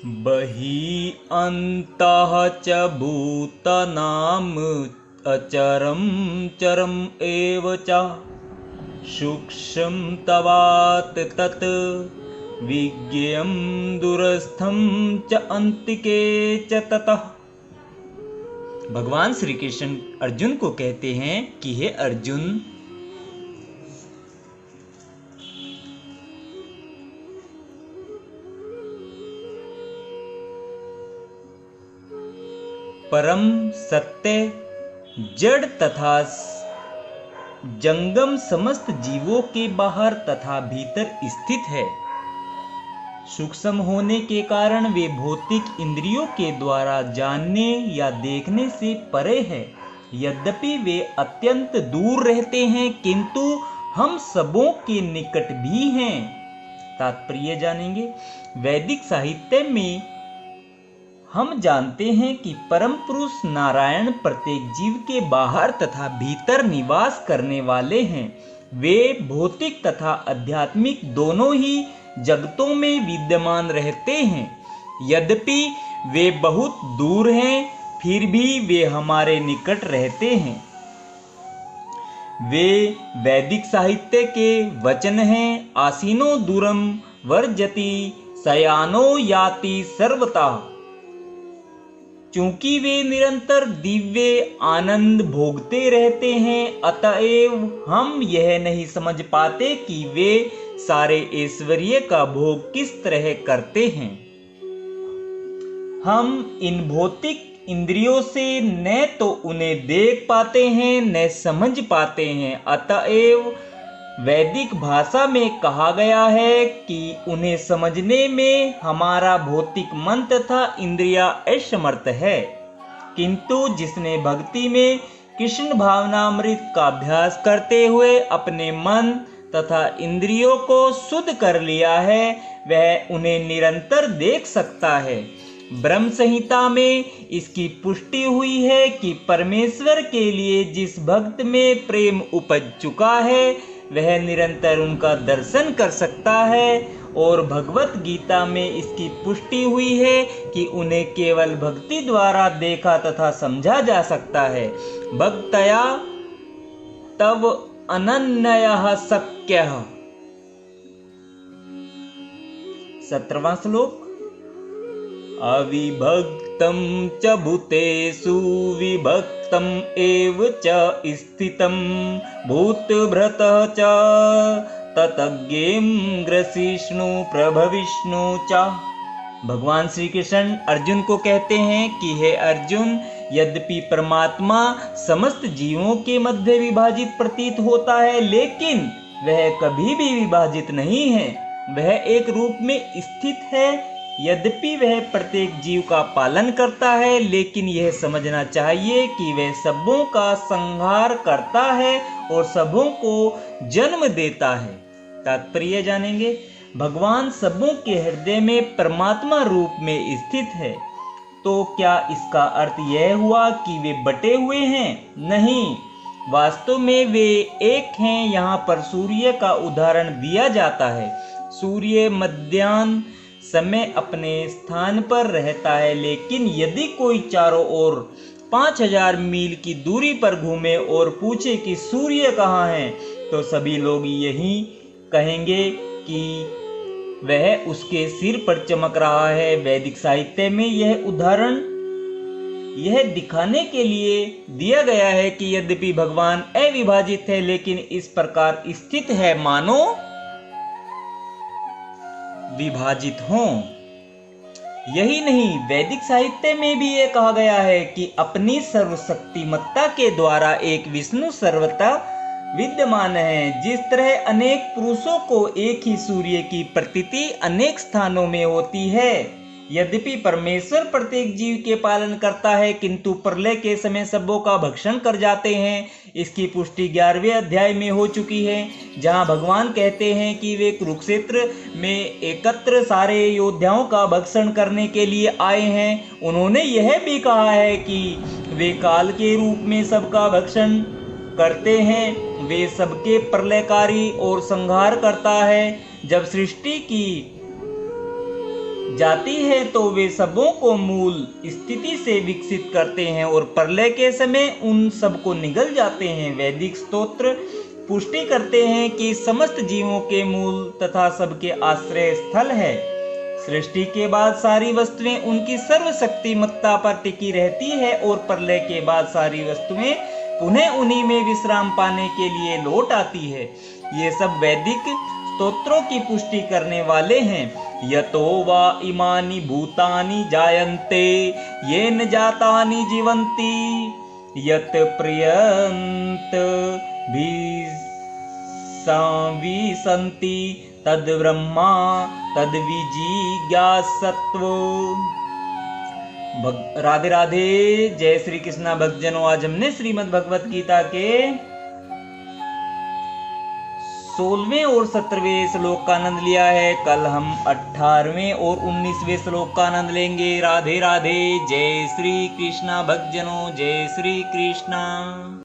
बहि अन्तः च भूतानाम् अचरं चरम् एव च सूक्ष्मं तवात् तत् विज्ञेयं दूरस्थं च अन्तिके च ततः। भगवान श्री कृष्ण अर्जुन को कहते हैं कि हे अर्जुन, परम सत्य जड़ तथा जंगम समस्त जीवों के बाहर तथा भीतर स्थित है। सूक्ष्म होने के कारण वे भौतिक इंद्रियों के द्वारा जानने या देखने से परे है। यद्यपि वे अत्यंत दूर रहते हैं किंतु हम सबों के निकट भी हैं। तात्पर्य जानेंगे। वैदिक साहित्य में हम जानते हैं कि परम पुरुष नारायण प्रत्येक जीव के बाहर तथा भीतर निवास करने वाले हैं। वे भौतिक तथा आध्यात्मिक दोनों ही जगतों में विद्यमान रहते हैं। यद्यपि वे बहुत दूर हैं फिर भी वे हमारे निकट रहते हैं। वे वैदिक साहित्य के वचन हैं। आसीनो दूरम वर्जति शयानो याति सर्वथा। चूंकि वे निरंतर दिव्य आनंद भोगते रहते हैं, अतएव हम यह नहीं समझ पाते कि वे सारे ऐश्वर्य का भोग किस तरह करते हैं। हम इन भौतिक इंद्रियों से न तो उन्हें देख पाते हैं न समझ पाते हैं। अतएव वैदिक भाषा में कहा गया है कि उन्हें समझने में हमारा भौतिक मन तथा इंद्रिया असमर्थ है। किंतु जिसने भक्ति में कृष्ण भावनामृत का अभ्यास करते हुए अपने मन तथा इंद्रियों को शुद्ध कर लिया है, वह उन्हें निरंतर देख सकता है। ब्रह्म संहिता में इसकी पुष्टि हुई है कि परमेश्वर के लिए जिस भक्त में प्रेम उपज चुका है वह निरंतर उनका दर्शन कर सकता है। और भगवत गीता में इसकी पुष्टि हुई है कि उन्हें केवल भक्ति द्वारा देखा तथा समझा जा सकता है। भक्तया तव अनन्यः शक्यः। 17वां श्लोक। अविभक्तं च भूतेषु विभक्तं एव च स्थितं भूतभृतः च ततज्ञेयं ग्रसिष्णु प्रभविष्णु च। भगवान श्री कृष्ण अर्जुन को कहते हैं कि हे अर्जुन, यद्यपि परमात्मा समस्त जीवों के मध्य विभाजित प्रतीत होता है, लेकिन वह कभी भी विभाजित नहीं है। वह एक रूप में स्थित है। यद्यपि वह प्रत्येक जीव का पालन करता है, लेकिन यह समझना चाहिए कि वह सबों का संहार करता है और सबों को जन्म देता है। तात्पर्य जानेंगे। भगवान सबों के हृदय में परमात्मा रूप में स्थित है। तो क्या इसका अर्थ यह हुआ कि वे बटे हुए हैं? नहीं, वास्तव में वे एक हैं। यहाँ पर सूर्य का उदाहरण दिया जाता है। सूर्य मध्याह्न समय अपने स्थान पर रहता है, लेकिन यदि कोई चारों ओर 5000 मील की दूरी पर घूमे और पूछे कि सूर्य कहाँ है, तो सभी लोग यही कहेंगे कि वह उसके सिर पर चमक रहा है। वैदिक साहित्य में यह उदाहरण यह दिखाने के लिए दिया गया है कि यद्यपि भगवान अविभाजित है, लेकिन इस प्रकार स्थित है मानो विभाजित हों। यही नहीं, वैदिक साहित्य में भी यह कहा गया है कि अपनी सर्वशक्तिमत्ता के द्वारा एक विष्णु सर्वथा विद्यमान है। जिस तरह अनेक पुरुषों को एक ही सूर्य की प्रतीति अनेक स्थानों में होती है। यद्यपि परमेश्वर प्रत्येक जीव के पालन करता है, किंतु प्रलय के समय सबों का भक्षण कर जाते हैं। इसकी पुष्टि 11वें अध्याय में हो चुकी है, जहां भगवान कहते हैं कि वे कुरुक्षेत्र में एकत्र सारे योद्धाओं का भक्षण करने के लिए आए हैं। उन्होंने यह भी कहा है कि वे काल के रूप में सबका भक्षण करते हैं। वे सबके प्रलयकारी और संहार करता है। जब सृष्टि की जाती है तो वे सबों को मूल स्थिति से विकसित करते हैं और प्रलय के समय उन सबको निगल जाते हैं। वैदिक स्तोत्र पुष्टि करते हैं कि समस्त जीवों के मूल तथा सबके आश्रय स्थल है। सृष्टि के बाद सारी वस्तुएं उनकी सर्वशक्तिमत्ता पर टिकी रहती है और प्रलय के बाद सारी वस्तुएं पुनः उन्हीं में विश्राम पाने के लिए लौट आती है। ये सब वैदिक स्तोत्रों की पुष्टि करने वाले हैं। यतो वा इमानि भूतानि जायन्ते येन जातानि जीवन्ति यत् प्रियन्त विसन्ति तद ब्रह्मा तद विजिज्ञासत्व। राधे राधे। जय श्री कृष्णा भक्तजनों। आज हमने श्रीमद् भगवत गीता के 16वें और 17वें श्लोक का आनंद लिया है। कल हम 18वें और 19वें श्लोक का आनंद लेंगे। राधे राधे। जय श्री कृष्णा भक्तजनों। जय श्री कृष्णा।